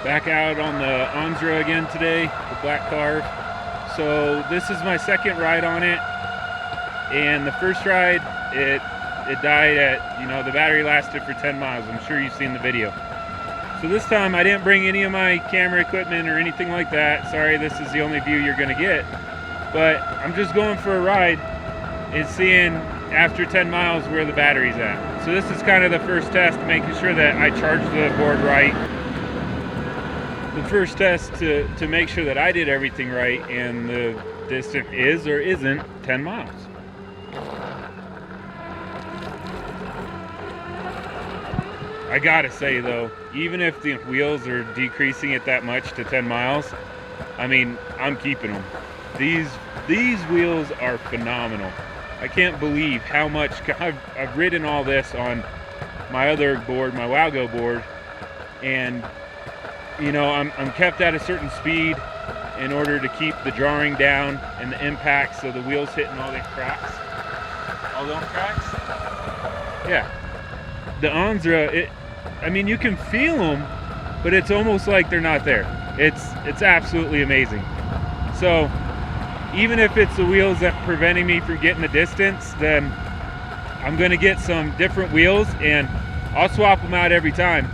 Back out on the Onsra again today, the black Carve. So this is my second ride on it, and the first ride it died at, the battery lasted for 10 miles. I'm sure you've seen the video. So this time I didn't bring any of my camera equipment or anything like that. Sorry, this is the only view you're gonna get. But I'm just going for a ride and seeing after 10 miles where the battery's at. So this is kind of the first test, making sure that I charge the board right. The first test to make sure that I did everything right, and the distance is or isn't 10 miles. I gotta say though, even if the wheels are decreasing it that much to 10 miles, I mean, I'm keeping them. These wheels are phenomenal. I can't believe how much I've ridden all this on my other board, my Wago board, and I'm kept at a certain speed in order to keep the jarring down and the impacts of the wheels hitting all those cracks. Yeah. The Onsra, you can feel them, but it's almost like they're not there. It's absolutely amazing. So even if it's the wheels that are preventing me from getting the distance, then I'm gonna get some different wheels, and I'll swap them out every time.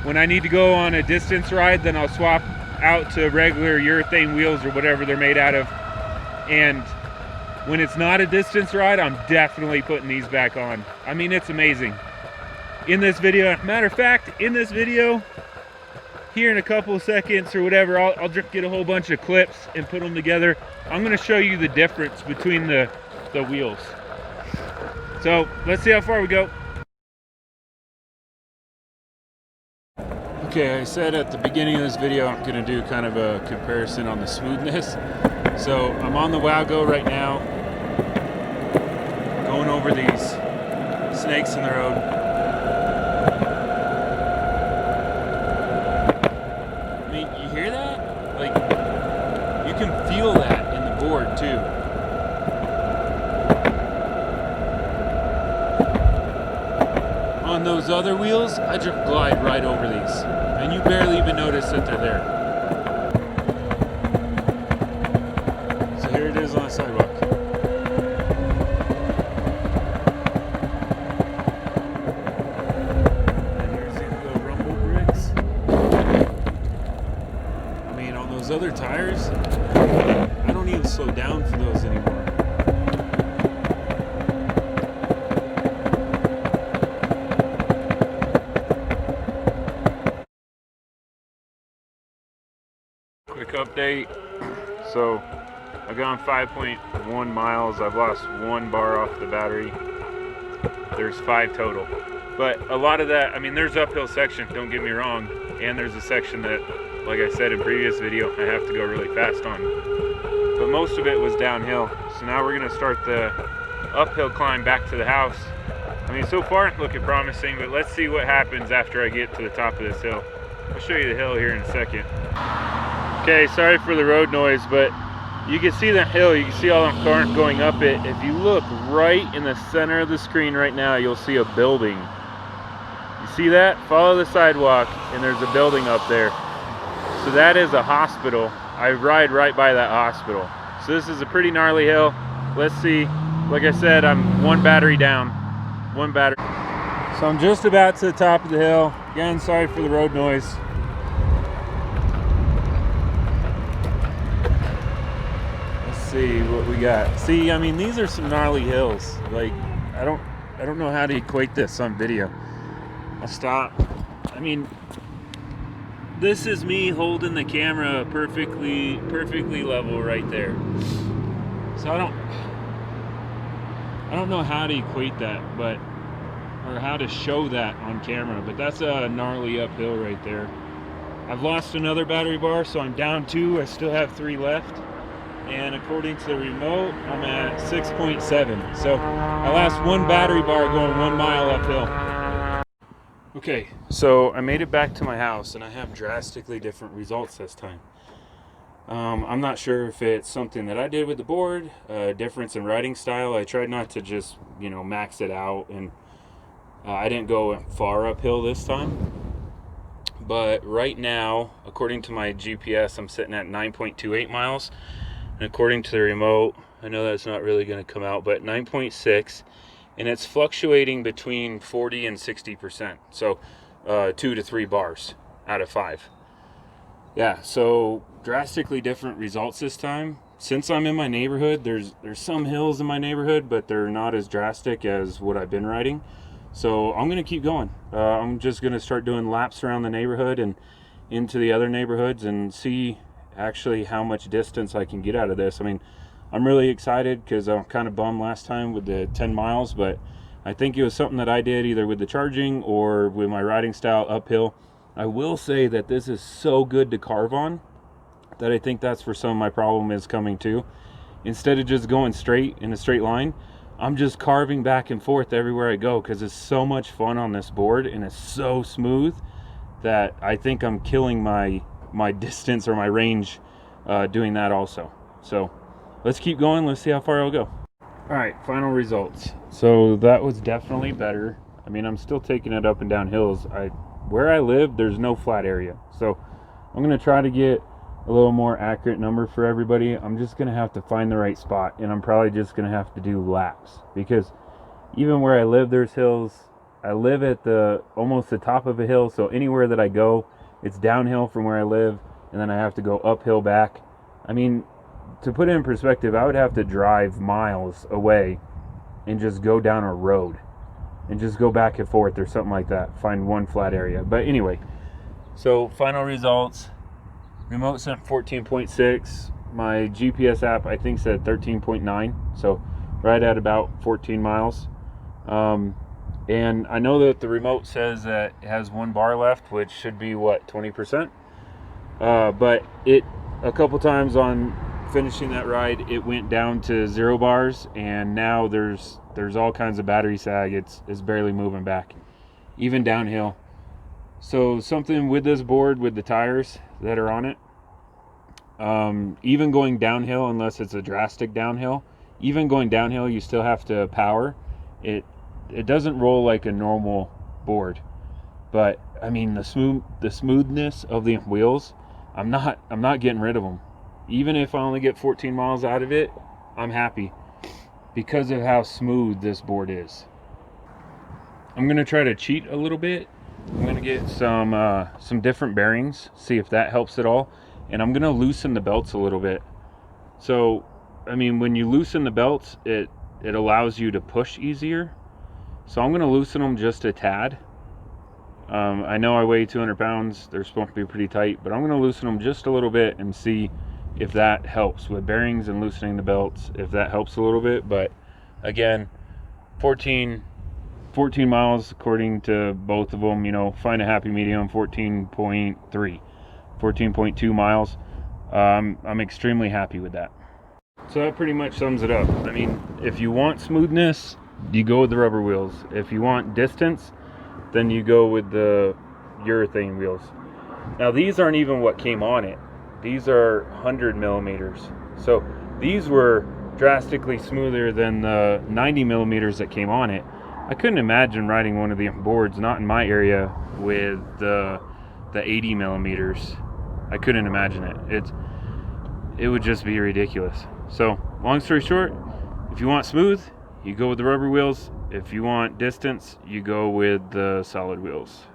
When I need to go on a distance ride, then I'll swap out to regular urethane wheels or whatever they're made out of. And when it's not a distance ride, I'm definitely putting these back on. I mean, it's amazing. In this video, matter of fact, in this video, here in a couple of seconds or whatever, I'll just get a whole bunch of clips and put them together. I'm gonna show you the difference between the wheels. So let's see how far we go. Okay, I said at the beginning of this video I'm going to do kind of a comparison on the smoothness. So I'm on the Wago right now, going over these snakes in the road. I mean, you hear that? Like, you can feel that in the board too. On those other wheels, I just glide right over these, and you barely even notice that they're there. So here it is on the sidewalk. And here's the rumble bricks. I mean, on those other tires, I don't even slow down for those anymore. Quick update. So I've gone 5.1 miles. I've lost 1 bar off the battery. There's 5 total. But a lot of that, I mean, there's uphill sections, don't get me wrong. And there's a section that, like I said in previous video, I have to go really fast on. But most of it was downhill. So now we're gonna start the uphill climb back to the house. I mean, so far it's looking promising, but let's see what happens after I get to the top of this hill. I'll show you the hill here in a second. Okay, sorry for the road noise, but you can see the hill, you can see all the cars going up it. If you look right in the center of the screen right now, you'll see a building. You see that? Follow the sidewalk, and there's a building up there. So that is a hospital. I ride right by that hospital. So this is a pretty gnarly hill. Let's see. Like I said, I'm 1 battery down. 1 battery. So I'm just about to the top of the hill. Again, sorry for the road noise. See what we got. See, I mean, these are some gnarly hills. Like, I don't know how to equate this on video. I'll stop. I mean, this is me holding the camera perfectly level right there. So I don't know how to equate that, or how to show that on camera, but that's a gnarly uphill right there. I've lost another battery bar, so I'm down 2. I still have 3 left. And according to the remote, I'm at 6.7. So I lost 1 battery bar going 1 mile uphill. Okay, so I made it back to my house, and I have drastically different results this time. I'm not sure if it's something that I did with the board, a difference in riding style. I tried not to just, max it out, and I didn't go far uphill this time. but right now, according to my GPS, I'm sitting at 9.28 miles. And according to the remote, I know that's not really going to come out, but 9.6. And it's fluctuating between 40 and 60%. So 2 to 3 bars out of 5. Yeah, so drastically different results this time. Since I'm in my neighborhood, there's some hills in my neighborhood, but they're not as drastic as what I've been riding. So I'm going to keep going. I'm just going to start doing laps around the neighborhood and into the other neighborhoods and see actually how much distance I can get out of this. I mean, I'm really excited because I'm kind of bummed last time with the 10 miles, but I think it was something that I did either with the charging or with my riding style uphill. I will say that this is so good to carve on that I think that's where some of my problem is coming to. Instead of just going straight in a straight line, I'm just carving back and forth everywhere I go because it's so much fun on this board and it's so smooth that I think I'm killing my distance or my range doing that also. So let's keep going. Let's see how far I'll go. All right, final results. So that was definitely better. I mean, I'm still taking it up and down hills. Where I live, there's no flat area. So I'm going to try to get a little more accurate number for everybody. I'm just going to have to find the right spot, and I'm probably just going to have to do laps because even where I live, there's hills. I live at almost the top of a hill, so anywhere that I go, it's downhill from where I live, and then I have to go uphill back. I mean, to put it in perspective, I would have to drive miles away and just go down a road and just go back and forth or something like that, find one flat area. But anyway, so final results. Remote sent 14.6. My GPS app, I think, said 13.9. So right at about 14 miles. And I know that the remote says that it has 1 bar left, which should be, what, 20%? But a couple times on finishing that ride, it went down to 0 bars, and now there's all kinds of battery sag. It's barely moving back, even downhill. So something with this board, with the tires that are on it, even going downhill, unless it's a drastic downhill, even going downhill, you still have to power. It doesn't roll like a normal board, but I mean the smoothness of the wheels, I'm not getting rid of them. Even if I only get 14 miles out of it, I'm happy because of how smooth this board is. I'm gonna try to cheat a little bit. I'm gonna get some different bearings, see if that helps at all, and I'm gonna loosen the belts a little bit. So, I mean, when you loosen the belts, it allows you to push easier. So I'm gonna loosen them just a tad. I know I weigh 200 pounds. They're supposed to be pretty tight, but I'm gonna loosen them just a little bit and see if that helps with bearings and loosening the belts, if that helps a little bit. But again, 14 miles according to both of them, find a happy medium. 14.2 miles. I'm extremely happy with that. So that pretty much sums it up. I mean, if you want smoothness, you go with the rubber wheels. If you want distance, then you go with the urethane wheels. Now these aren't even what came on it. These are 100 millimeters. So these were drastically smoother than the 90 millimeters that came on it. I couldn't imagine riding one of the boards, not in my area, with the 80 millimeters. I couldn't imagine it. It would just be ridiculous. So long story short, if you want smooth, you go with the rubber wheels. If you want distance, you go with the solid wheels.